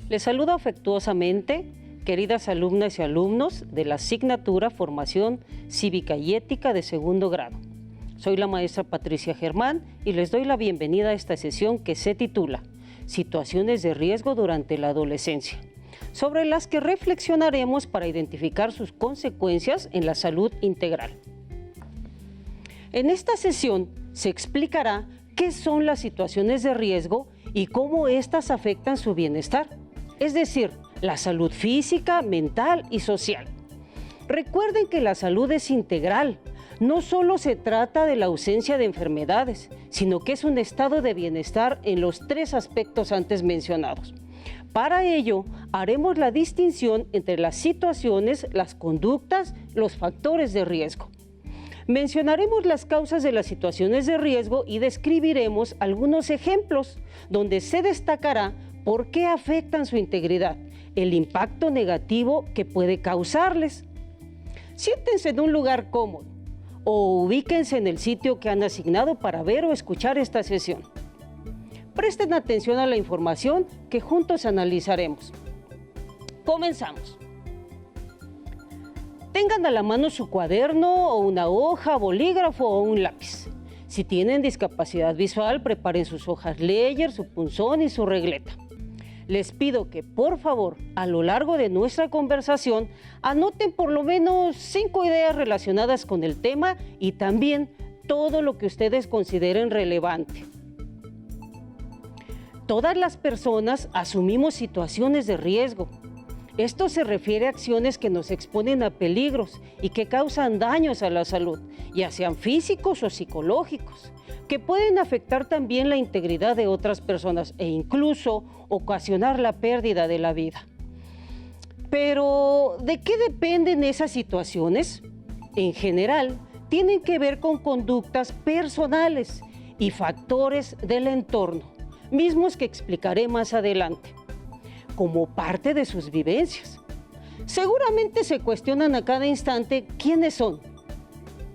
Les saludo afectuosamente, queridas alumnas y alumnos de la asignatura Formación Cívica y Ética de segundo grado. Soy la maestra Patricia Germán y les doy la bienvenida a esta sesión que se titula Situaciones de riesgo durante la adolescencia, sobre las que reflexionaremos para identificar sus consecuencias en la salud integral. En esta sesión se explicará qué son las situaciones de riesgo y cómo éstas afectan su bienestar, es decir, la salud física, mental y social. Recuerden que la salud es integral. No solo se trata de la ausencia de enfermedades, sino que es un estado de bienestar en los tres aspectos antes mencionados. Para ello, haremos la distinción entre las situaciones, las conductas, los factores de riesgo. Mencionaremos las causas de las situaciones de riesgo y describiremos algunos ejemplos donde se destacará por qué afectan su integridad, el impacto negativo que puede causarles. Siéntense en un lugar cómodo o ubíquense en el sitio que han asignado para ver o escuchar esta sesión. Presten atención a la información que juntos analizaremos. Comenzamos. Tengan a la mano su cuaderno o una hoja, bolígrafo o un lápiz. Si tienen discapacidad visual, preparen sus hojas Ledger, su punzón y su regleta. Les pido que, por favor, a lo largo de nuestra conversación, anoten por lo menos 5 ideas relacionadas con el tema y también todo lo que ustedes consideren relevante. Todas las personas asumimos situaciones de riesgo. Esto se refiere a acciones que nos exponen a peligros y que causan daños a la salud, ya sean físicos o psicológicos, que pueden afectar también la integridad de otras personas e incluso ocasionar la pérdida de la vida. Pero, ¿de qué dependen esas situaciones? En general, tienen que ver con conductas personales y factores del entorno, mismos que explicaré más adelante, como parte de sus vivencias. Seguramente se cuestionan a cada instante quiénes son,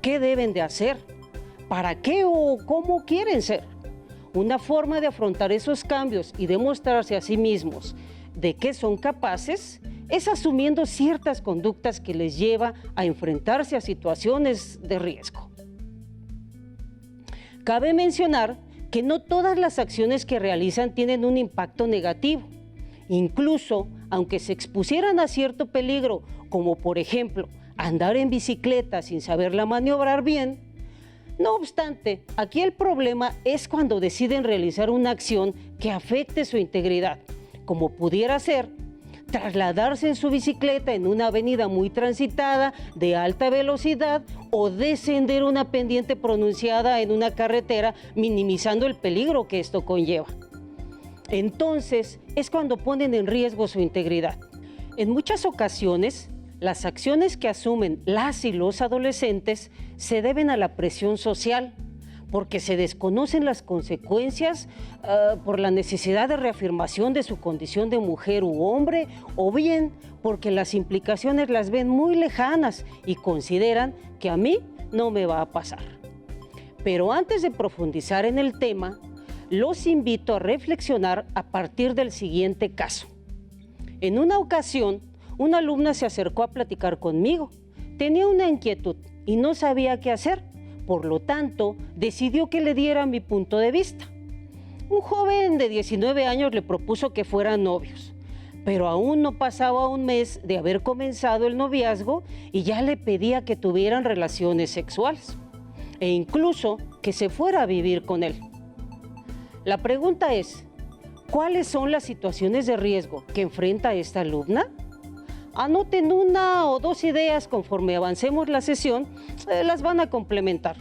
qué deben de hacer, para qué o cómo quieren ser. Una forma de afrontar esos cambios y demostrarse a sí mismos de qué son capaces es asumiendo ciertas conductas que les lleva a enfrentarse a situaciones de riesgo. Cabe mencionar que no todas las acciones que realizan tienen un impacto negativo. Incluso, aunque se expusieran a cierto peligro, como por ejemplo andar en bicicleta sin saberla maniobrar bien, no obstante, aquí el problema es cuando deciden realizar una acción que afecte su integridad, como pudiera ser trasladarse en su bicicleta en una avenida muy transitada, de alta velocidad, o descender una pendiente pronunciada en una carretera, minimizando el peligro que esto conlleva. Entonces, es cuando ponen en riesgo su integridad. En muchas ocasiones, las acciones que asumen las y los adolescentes se deben a la presión social, porque se desconocen las consecuencias por la necesidad de reafirmación de su condición de mujer u hombre, o bien porque las implicaciones las ven muy lejanas y consideran que a mí no me va a pasar. Pero antes de profundizar en el tema, los invito a reflexionar a partir del siguiente caso. En una ocasión, una alumna se acercó a platicar conmigo. Tenía una inquietud y no sabía qué hacer. Por lo tanto, decidió que le diera mi punto de vista. Un joven de 19 años le propuso que fueran novios, pero aún no pasaba un mes de haber comenzado el noviazgo y ya le pedía que tuvieran relaciones sexuales e incluso que se fuera a vivir con él. La pregunta es, ¿cuáles son las situaciones de riesgo que enfrenta esta alumna? Anoten 1 o 2 ideas conforme avancemos la sesión, las van a complementar.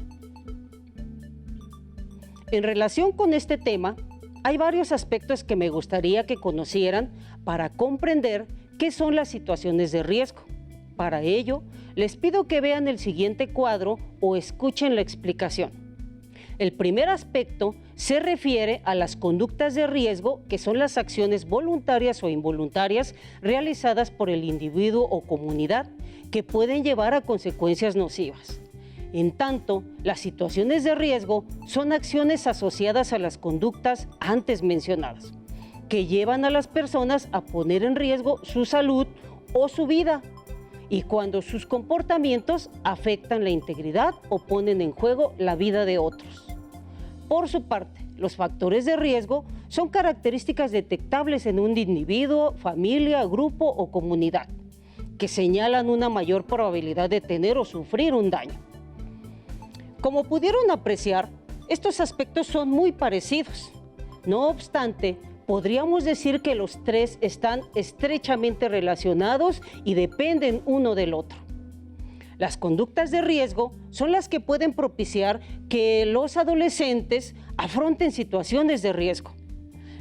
En relación con este tema, hay varios aspectos que me gustaría que conocieran para comprender qué son las situaciones de riesgo. Para ello, les pido que vean el siguiente cuadro o escuchen la explicación. El primer aspecto se refiere a las conductas de riesgo, que son las acciones voluntarias o involuntarias realizadas por el individuo o comunidad que pueden llevar a consecuencias nocivas. En tanto, las situaciones de riesgo son acciones asociadas a las conductas antes mencionadas, que llevan a las personas a poner en riesgo su salud o su vida, y cuando sus comportamientos afectan la integridad o ponen en juego la vida de otros. Por su parte, los factores de riesgo son características detectables en un individuo, familia, grupo o comunidad, que señalan una mayor probabilidad de tener o sufrir un daño. Como pudieron apreciar, estos aspectos son muy parecidos. No obstante, podríamos decir que los tres están estrechamente relacionados y dependen uno del otro. Las conductas de riesgo son las que pueden propiciar que los adolescentes afronten situaciones de riesgo.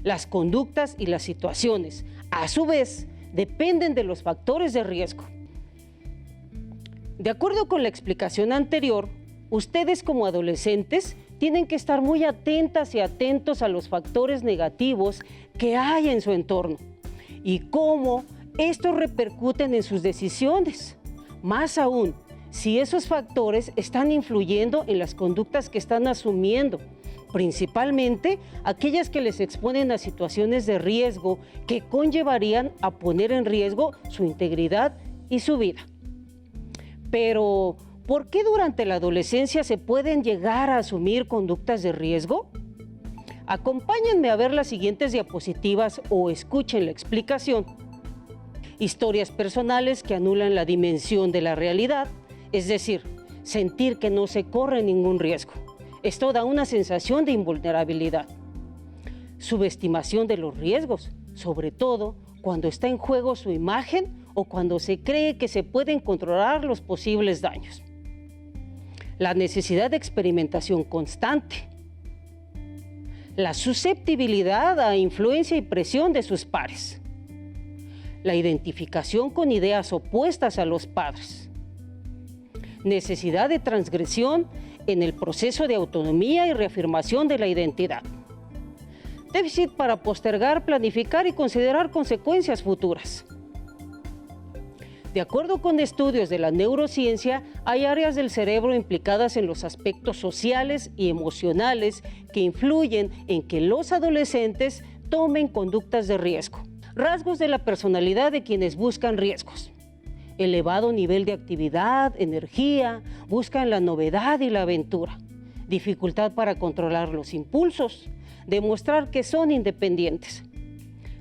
Las conductas y las situaciones, a su vez, dependen de los factores de riesgo. De acuerdo con la explicación anterior, ustedes como adolescentes tienen que estar muy atentas y atentos a los factores negativos que hay en su entorno y cómo estos repercuten en sus decisiones. Más aún, si esos factores están influyendo en las conductas que están asumiendo, principalmente aquellas que les exponen a situaciones de riesgo que conllevarían a poner en riesgo su integridad y su vida. Pero, ¿por qué durante la adolescencia se pueden llegar a asumir conductas de riesgo? Acompáñenme a ver las siguientes diapositivas o escuchen la explicación. Historias personales que anulan la dimensión de la realidad, es decir, sentir que no se corre ningún riesgo. Esto da una sensación de invulnerabilidad. Subestimación de los riesgos, sobre todo cuando está en juego su imagen o cuando se cree que se pueden controlar los posibles daños. La necesidad de experimentación constante. La susceptibilidad a influencia y presión de sus pares. La identificación con ideas opuestas a los padres. Necesidad de transgresión en el proceso de autonomía y reafirmación de la identidad. Déficit para postergar, planificar y considerar consecuencias futuras. De acuerdo con estudios de la neurociencia, hay áreas del cerebro implicadas en los aspectos sociales y emocionales que influyen en que los adolescentes tomen conductas de riesgo. Rasgos de la personalidad de quienes buscan riesgos. Elevado nivel de actividad, energía, buscan la novedad y la aventura. Dificultad para controlar los impulsos, demostrar que son independientes.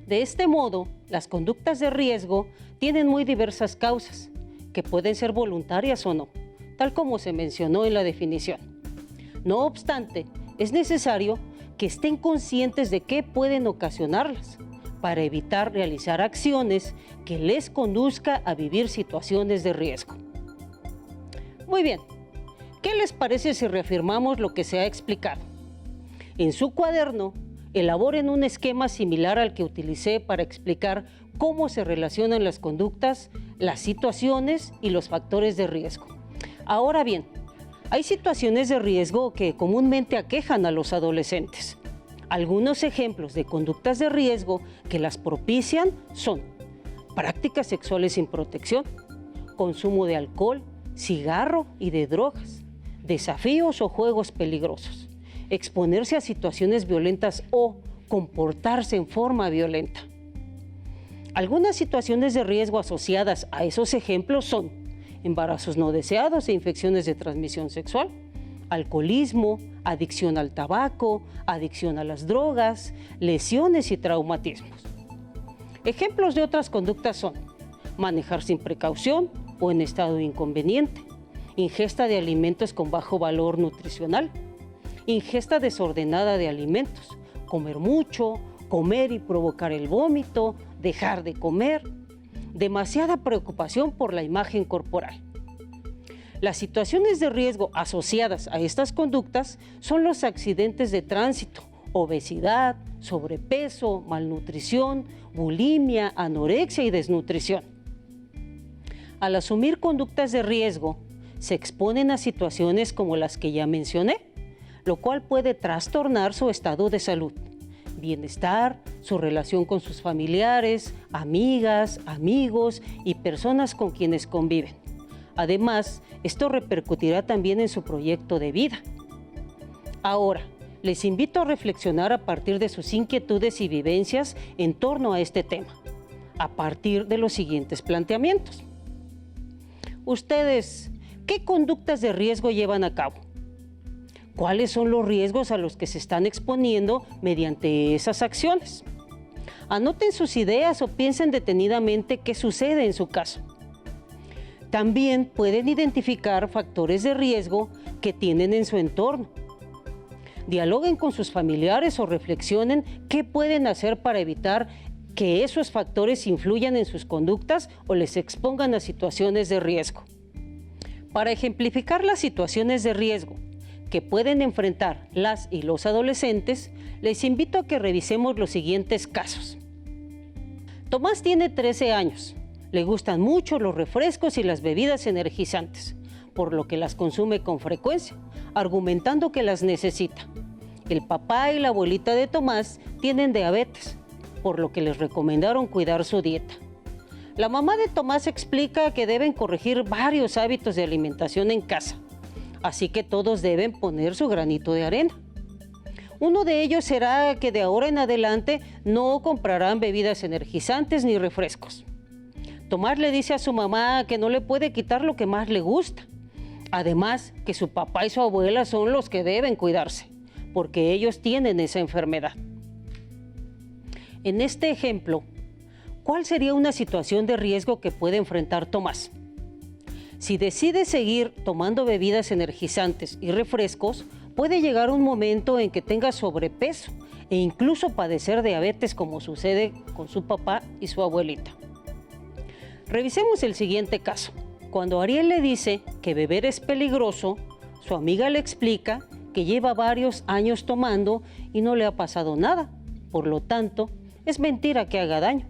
De este modo, las conductas de riesgo tienen muy diversas causas, que pueden ser voluntarias o no, tal como se mencionó en la definición. No obstante, es necesario que estén conscientes de qué pueden ocasionarlas, para evitar realizar acciones que les conduzca a vivir situaciones de riesgo. Muy bien, ¿qué les parece si reafirmamos lo que se ha explicado? En su cuaderno, elaboren un esquema similar al que utilicé para explicar cómo se relacionan las conductas, las situaciones y los factores de riesgo. Ahora bien, hay situaciones de riesgo que comúnmente aquejan a los adolescentes. Algunos ejemplos de conductas de riesgo que las propician son prácticas sexuales sin protección, consumo de alcohol, cigarro y de drogas, desafíos o juegos peligrosos, exponerse a situaciones violentas o comportarse en forma violenta. Algunas situaciones de riesgo asociadas a esos ejemplos son embarazos no deseados e infecciones de transmisión sexual, alcoholismo, adicción al tabaco, adicción a las drogas, lesiones y traumatismos. Ejemplos de otras conductas son manejar sin precaución o en estado inconveniente, ingesta de alimentos con bajo valor nutricional, ingesta desordenada de alimentos, comer mucho, comer y provocar el vómito, dejar de comer, demasiada preocupación por la imagen corporal. Las situaciones de riesgo asociadas a estas conductas son los accidentes de tránsito, obesidad, sobrepeso, malnutrición, bulimia, anorexia y desnutrición. Al asumir conductas de riesgo, se exponen a situaciones como las que ya mencioné, lo cual puede trastornar su estado de salud, bienestar, su relación con sus familiares, amigas, amigos y personas con quienes conviven. Además, esto repercutirá también en su proyecto de vida. Ahora, les invito a reflexionar a partir de sus inquietudes y vivencias en torno a este tema, a partir de los siguientes planteamientos. Ustedes, ¿qué conductas de riesgo llevan a cabo? ¿Cuáles son los riesgos a los que se están exponiendo mediante esas acciones? Anoten sus ideas o piensen detenidamente qué sucede en su caso. También pueden identificar factores de riesgo que tienen en su entorno. Dialoguen con sus familiares o reflexionen qué pueden hacer para evitar que esos factores influyan en sus conductas o les expongan a situaciones de riesgo. Para ejemplificar las situaciones de riesgo que pueden enfrentar las y los adolescentes, les invito a que revisemos los siguientes casos. Tomás tiene 13 años. Le gustan mucho los refrescos y las bebidas energizantes, por lo que las consume con frecuencia, argumentando que las necesita. El papá y la abuelita de Tomás tienen diabetes, por lo que les recomendaron cuidar su dieta. La mamá de Tomás explica que deben corregir varios hábitos de alimentación en casa, así que todos deben poner su granito de arena. Uno de ellos será que de ahora en adelante no comprarán bebidas energizantes ni refrescos. Tomás le dice a su mamá que no le puede quitar lo que más le gusta. Además, que su papá y su abuela son los que deben cuidarse, porque ellos tienen esa enfermedad. En este ejemplo, ¿cuál sería una situación de riesgo que puede enfrentar Tomás? Si decide seguir tomando bebidas energizantes y refrescos, puede llegar un momento en que tenga sobrepeso e incluso padecer diabetes, como sucede con su papá y su abuelita. Revisemos el siguiente caso. Cuando Ariel le dice que beber es peligroso, su amiga le explica que lleva varios años tomando y no le ha pasado nada. Por lo tanto, es mentira que haga daño.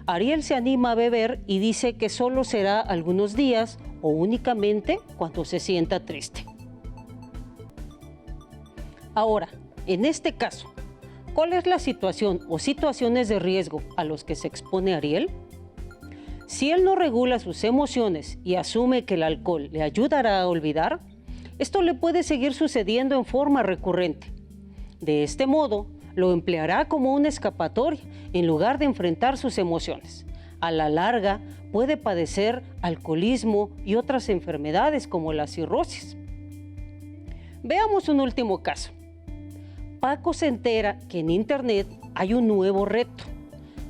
Ariel se anima a beber y dice que solo será algunos días o únicamente cuando se sienta triste. Ahora, en este caso, ¿cuál es la situación o situaciones de riesgo a los que se expone Ariel? Si él no regula sus emociones y asume que el alcohol le ayudará a olvidar, esto le puede seguir sucediendo en forma recurrente. De este modo, lo empleará como una escapatoria en lugar de enfrentar sus emociones. A la larga, puede padecer alcoholismo y otras enfermedades como la cirrosis. Veamos un último caso. Paco se entera que en Internet hay un nuevo reto: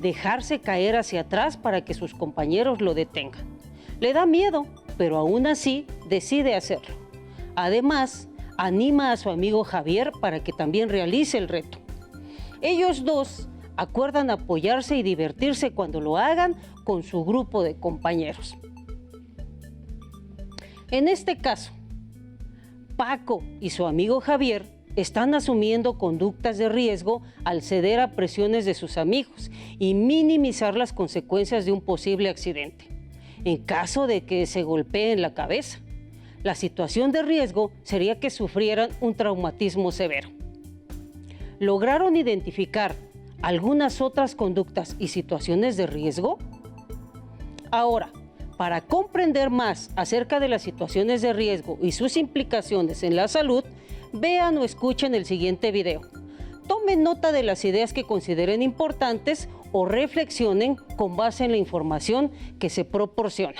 dejarse caer hacia atrás para que sus compañeros lo detengan. Le da miedo, pero aún así decide hacerlo. Además, anima a su amigo Javier para que también realice el reto. Ellos dos acuerdan apoyarse y divertirse cuando lo hagan con su grupo de compañeros. En este caso, Paco y su amigo Javier están asumiendo conductas de riesgo al ceder a presiones de sus amigos y minimizar las consecuencias de un posible accidente. En caso de que se golpeen la cabeza, la situación de riesgo sería que sufrieran un traumatismo severo. ¿Lograron identificar algunas otras conductas y situaciones de riesgo? Ahora, para comprender más acerca de las situaciones de riesgo y sus implicaciones en la salud, vean o escuchen el siguiente video. Tomen nota de las ideas que consideren importantes o reflexionen con base en la información que se proporciona.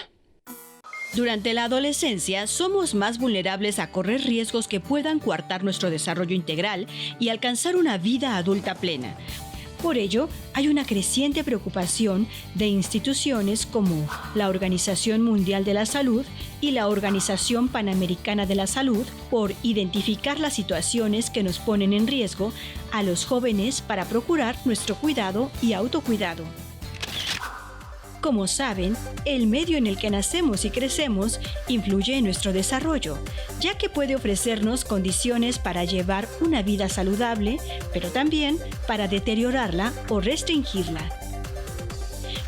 Durante la adolescencia somos más vulnerables a correr riesgos que puedan coartar nuestro desarrollo integral y alcanzar una vida adulta plena. Por ello, hay una creciente preocupación de instituciones como la Organización Mundial de la Salud y la Organización Panamericana de la Salud por identificar las situaciones que nos ponen en riesgo a los jóvenes para procurar nuestro cuidado y autocuidado. Como saben, el medio en el que nacemos y crecemos influye en nuestro desarrollo, ya que puede ofrecernos condiciones para llevar una vida saludable, pero también para deteriorarla o restringirla.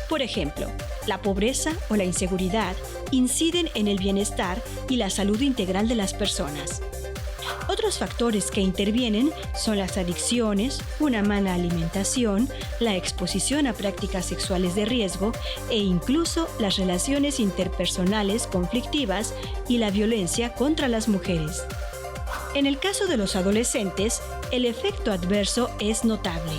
Por ejemplo, la pobreza o la inseguridad inciden en el bienestar y la salud integral de las personas. Otros factores que intervienen son las adicciones, una mala alimentación, la exposición a prácticas sexuales de riesgo e incluso las relaciones interpersonales conflictivas y la violencia contra las mujeres. En el caso de los adolescentes, el efecto adverso es notable.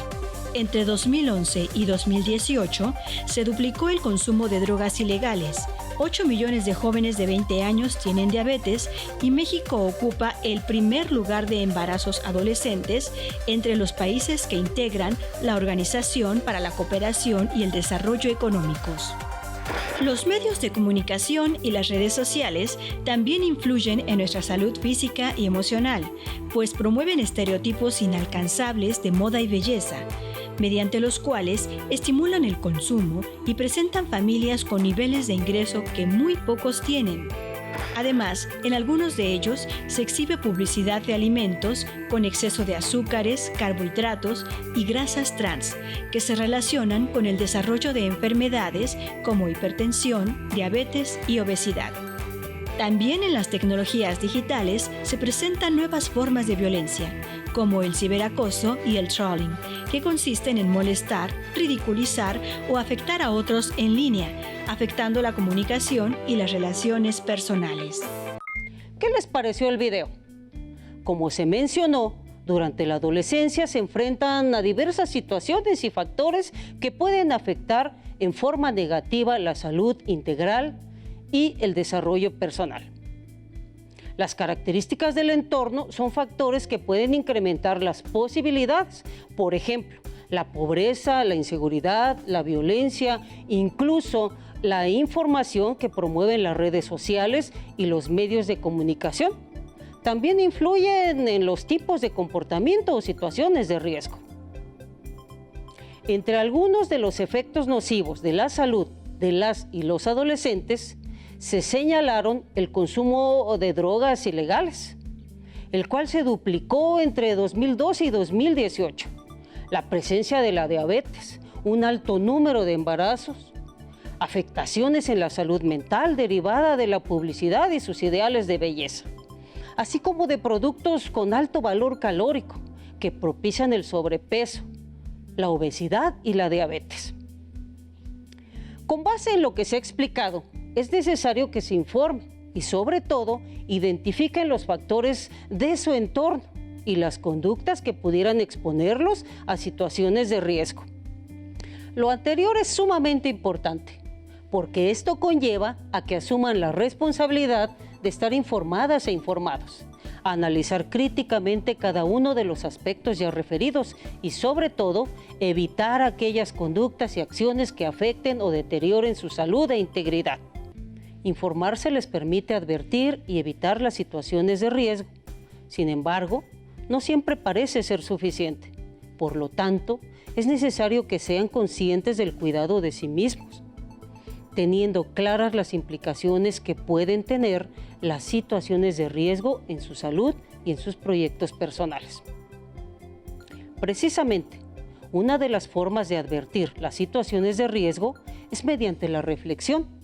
Entre 2011 y 2018 se duplicó el consumo de drogas ilegales. 8 millones de jóvenes de 20 años tienen diabetes y México ocupa el primer lugar de embarazos adolescentes entre los países que integran la Organización para la Cooperación y el Desarrollo Económicos. Los medios de comunicación y las redes sociales también influyen en nuestra salud física y emocional, pues promueven estereotipos inalcanzables de moda y belleza, mediante los cuales estimulan el consumo y presentan familias con niveles de ingreso que muy pocos tienen. Además, en algunos de ellos se exhibe publicidad de alimentos con exceso de azúcares, carbohidratos y grasas trans, que se relacionan con el desarrollo de enfermedades como hipertensión, diabetes y obesidad. También en las tecnologías digitales se presentan nuevas formas de violencia, como el ciberacoso y el trolling, que consisten en molestar, ridiculizar o afectar a otros en línea, afectando la comunicación y las relaciones personales. ¿Qué les pareció el video? Como se mencionó, durante la adolescencia se enfrentan a diversas situaciones y factores que pueden afectar en forma negativa la salud integral y el desarrollo personal. Las características del entorno son factores que pueden incrementar las posibilidades, por ejemplo, la pobreza, la inseguridad, la violencia, incluso la información que promueven las redes sociales y los medios de comunicación. También influyen en los tipos de comportamiento o situaciones de riesgo. Entre algunos de los efectos nocivos de la salud de las y los adolescentes, se señalaron el consumo de drogas ilegales, el cual se duplicó entre 2012 y 2018, la presencia de la diabetes, un alto número de embarazos, afectaciones en la salud mental derivada de la publicidad y sus ideales de belleza, así como de productos con alto valor calórico que propician el sobrepeso, la obesidad y la diabetes. Con base en lo que se ha explicado, es necesario que se informe y, sobre todo, identifiquen los factores de su entorno y las conductas que pudieran exponerlos a situaciones de riesgo. Lo anterior es sumamente importante, porque esto conlleva a que asuman la responsabilidad de estar informadas e informados, a analizar críticamente cada uno de los aspectos ya referidos y, sobre todo, evitar aquellas conductas y acciones que afecten o deterioren su salud e integridad. Informarse les permite advertir y evitar las situaciones de riesgo. Sin embargo, no siempre parece ser suficiente. Por lo tanto, es necesario que sean conscientes del cuidado de sí mismos, teniendo claras las implicaciones que pueden tener las situaciones de riesgo en su salud y en sus proyectos personales. Precisamente, una de las formas de advertir las situaciones de riesgo es mediante la reflexión.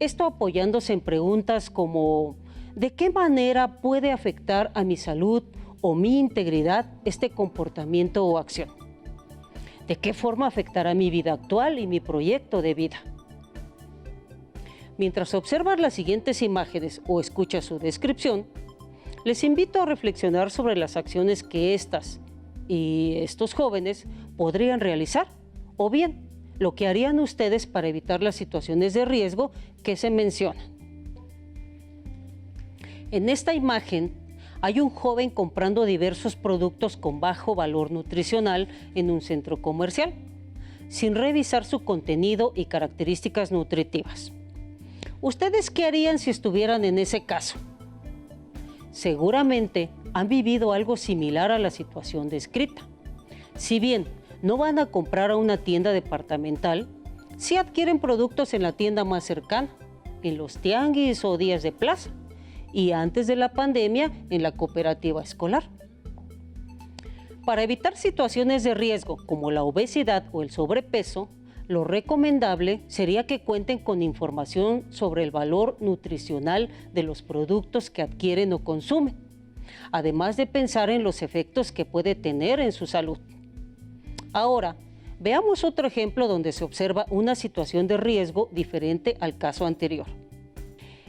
Esto apoyándose en preguntas como ¿de qué manera puede afectar a mi salud o mi integridad este comportamiento o acción? ¿De qué forma afectará mi vida actual y mi proyecto de vida? Mientras observan las siguientes imágenes o escuchan su descripción, les invito a reflexionar sobre las acciones que estas y estos jóvenes podrían realizar, o bien lo que harían ustedes para evitar las situaciones de riesgo que se mencionan. En esta imagen hay un joven comprando diversos productos con bajo valor nutricional en un centro comercial, sin revisar su contenido y características nutritivas. ¿Ustedes qué harían si estuvieran en ese caso? Seguramente han vivido algo similar a la situación descrita. Si bien no van a comprar a una tienda departamental, sí adquieren productos en la tienda más cercana, en los tianguis o días de plaza, y antes de la pandemia en la cooperativa escolar. Para evitar situaciones de riesgo como la obesidad o el sobrepeso, lo recomendable sería que cuenten con información sobre el valor nutricional de los productos que adquieren o consumen, además de pensar en los efectos que puede tener en su salud. Ahora, veamos otro ejemplo donde se observa una situación de riesgo diferente al caso anterior.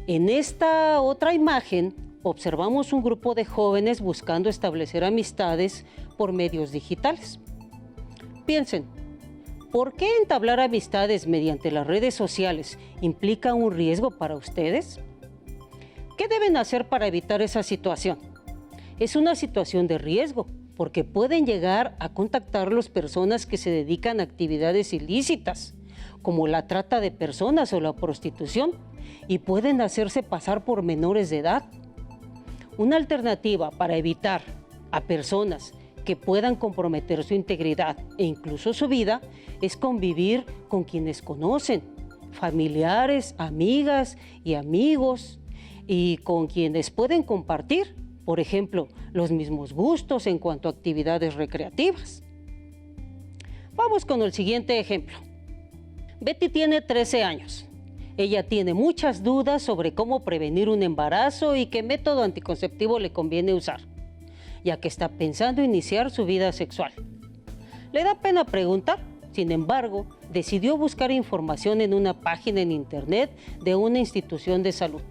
En esta otra imagen, observamos un grupo de jóvenes buscando establecer amistades por medios digitales. Piensen, ¿por qué entablar amistades mediante las redes sociales implica un riesgo para ustedes? ¿Qué deben hacer para evitar esa situación? Es una situación de riesgo, porque pueden llegar a contactarlos personas que se dedican a actividades ilícitas, como la trata de personas o la prostitución, y pueden hacerse pasar por menores de edad. Una alternativa para evitar a personas que puedan comprometer su integridad e incluso su vida es convivir con quienes conocen, familiares, amigas y amigos, y con quienes pueden compartir, por ejemplo, los mismos gustos en cuanto a actividades recreativas. Vamos con el siguiente ejemplo. Betty tiene 13 años. Ella tiene muchas dudas sobre cómo prevenir un embarazo y qué método anticonceptivo le conviene usar, ya que está pensando iniciar su vida sexual. Le da pena preguntar, sin embargo, decidió buscar información en una página en internet de una institución de salud.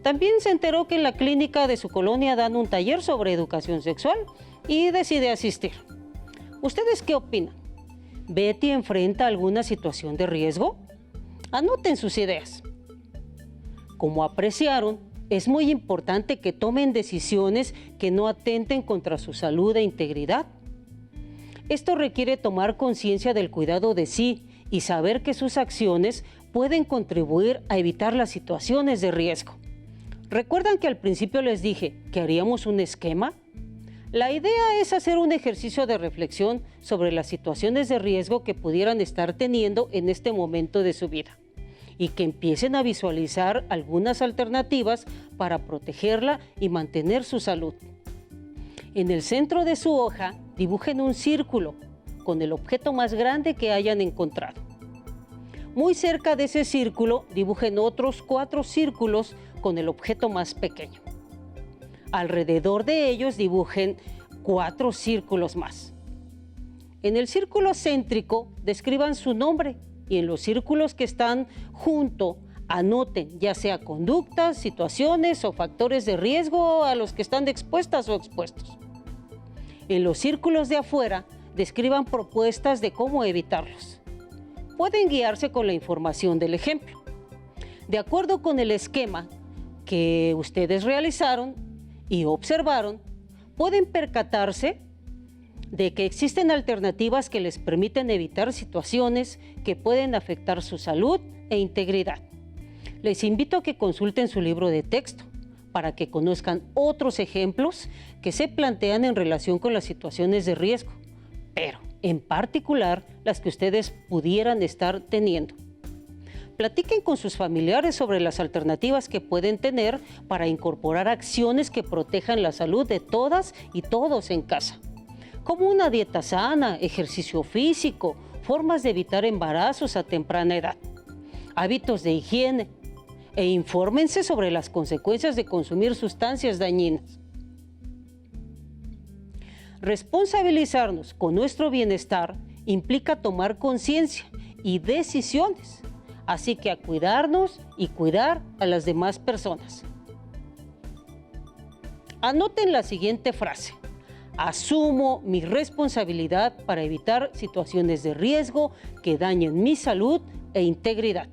También se enteró que en la clínica de su colonia dan un taller sobre educación sexual y decide asistir. ¿Ustedes qué opinan? ¿Betty enfrenta alguna situación de riesgo? Anoten sus ideas. Como apreciaron, es muy importante que tomen decisiones que no atenten contra su salud e integridad. Esto requiere tomar conciencia del cuidado de sí y saber que sus acciones pueden contribuir a evitar las situaciones de riesgo. ¿Recuerdan que al principio les dije que haríamos un esquema? La idea es hacer un ejercicio de reflexión sobre las situaciones de riesgo que pudieran estar teniendo en este momento de su vida y que empiecen a visualizar algunas alternativas para protegerla y mantener su salud. En el centro de su hoja, dibujen un círculo con el objeto más grande que hayan encontrado. Muy cerca de ese círculo, dibujen otros 4 círculos con el objeto más pequeño. Alrededor de ellos dibujen 4 círculos más. En el círculo céntrico describan su nombre y en los círculos que están junto anoten ya sea conductas, situaciones o factores de riesgo a los que están expuestas o expuestos. En los círculos de afuera describan propuestas de cómo evitarlos. Pueden guiarse con la información del ejemplo. De acuerdo con el esquema que ustedes realizaron y observaron, pueden percatarse de que existen alternativas que les permiten evitar situaciones que pueden afectar su salud e integridad. Les invito a que consulten su libro de texto para que conozcan otros ejemplos que se plantean en relación con las situaciones de riesgo, pero en particular las que ustedes pudieran estar teniendo. Platiquen con sus familiares sobre las alternativas que pueden tener para incorporar acciones que protejan la salud de todas y todos en casa, como una dieta sana, ejercicio físico, formas de evitar embarazos a temprana edad, hábitos de higiene, e infórmense sobre las consecuencias de consumir sustancias dañinas. Responsabilizarnos con nuestro bienestar implica tomar conciencia y decisiones, así que a cuidarnos y cuidar a las demás personas. Anoten la siguiente frase: asumo mi responsabilidad para evitar situaciones de riesgo que dañen mi salud e integridad.